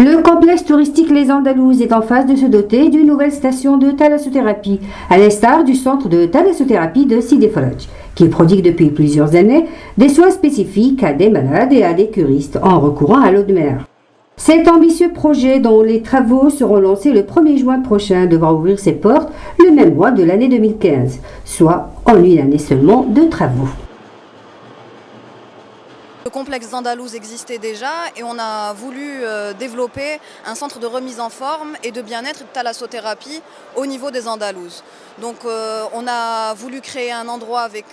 Le complexe touristique Les Andalouses est en phase de se doter d'une nouvelle station de thalassothérapie, à l'instar du centre de thalassothérapie de Sidi Faraj, qui prodigue depuis plusieurs années des soins spécifiques à des malades et à des curistes en recourant à l'eau de mer. Cet ambitieux projet, dont les travaux seront lancés le 1er juin prochain, devra ouvrir ses portes le même mois de l'année 2015, soit en une année seulement de travaux. Le complexe d'Andalouse existait déjà et on a voulu développer un centre de remise en forme et de bien-être et de thalassothérapie au niveau des Andalouses. Donc on a voulu créer un endroit avec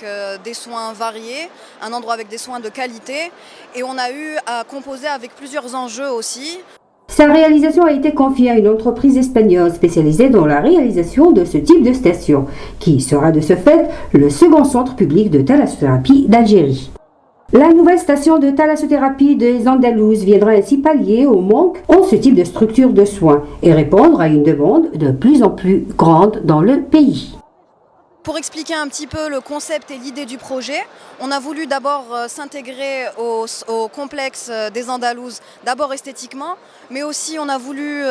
des soins variés, un endroit avec des soins de qualité et on a eu à composer avec plusieurs enjeux aussi. Sa réalisation a été confiée à une entreprise espagnole spécialisée dans la réalisation de ce type de station, qui sera de ce fait le second centre public de thalassothérapie d'Algérie. La nouvelle station de thalassothérapie des Andalouses viendra ainsi pallier au manque en ce type de structure de soins et répondre à une demande de plus en plus grande dans le pays. Pour expliquer un petit peu le concept et l'idée du projet, on a voulu d'abord s'intégrer au complexe des Andalouses, d'abord esthétiquement, mais aussi on a voulu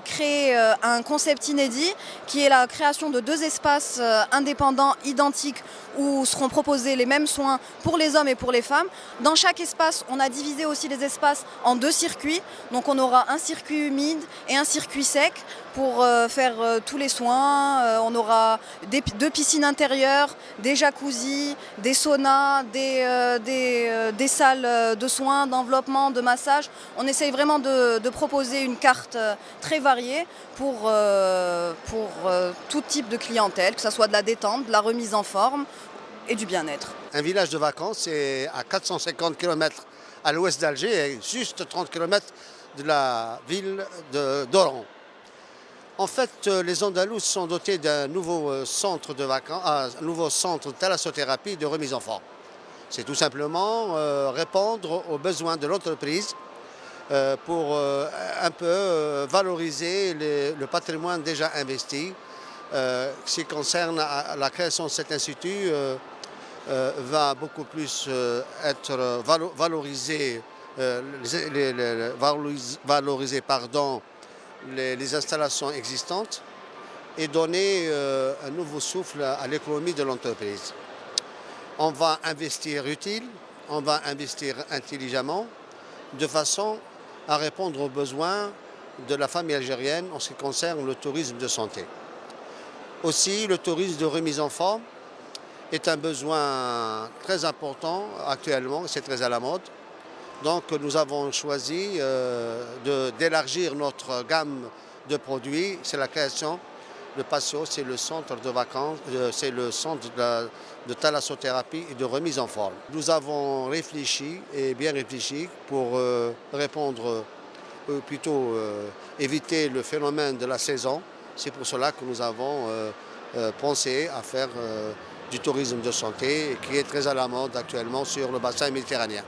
créer un concept inédit qui est la création de deux espaces indépendants, identiques, où seront proposés les mêmes soins pour les hommes et pour les femmes. Dans chaque espace, on a divisé aussi les espaces en deux circuits, donc on aura un circuit humide et un circuit sec pour faire tous les soins. On aura deux piscines intérieures, des jacuzzis, des saunas, des salles de soins, d'enveloppement, de massage. On essaye vraiment de proposer une carte très variée pour tout type de clientèle, que ce soit de la détente, de la remise en forme et du bien-être. Un village de vacances, c'est à 450 km à l'ouest d'Alger et juste 30 km de la ville d'Oran. En fait, les Andalouses sont dotés d'un nouveau centre de vacances, un nouveau centre de thalassothérapie de remise en forme. C'est tout simplement répondre aux besoins de l'entreprise pour un peu valoriser le patrimoine déjà investi. Ce qui concerne la création de cet institut va beaucoup plus être valorisé, les installations existantes et donner un nouveau souffle à l'économie de l'entreprise. On va investir utile, on va investir intelligemment, de façon à répondre aux besoins de la famille algérienne en ce qui concerne le tourisme de santé. Aussi, le tourisme de remise en forme est un besoin très important actuellement, c'est très à la mode. Donc nous avons choisi d'élargir notre gamme de produits. C'est la création de Patio, c'est le centre de vacances, c'est le centre de thalassothérapie et de remise en forme. Nous avons réfléchi et bien réfléchi pour répondre, plutôt éviter le phénomène de la saison. C'est pour cela que nous avons pensé à faire du tourisme de santé qui est très à la mode actuellement sur le bassin méditerranéen.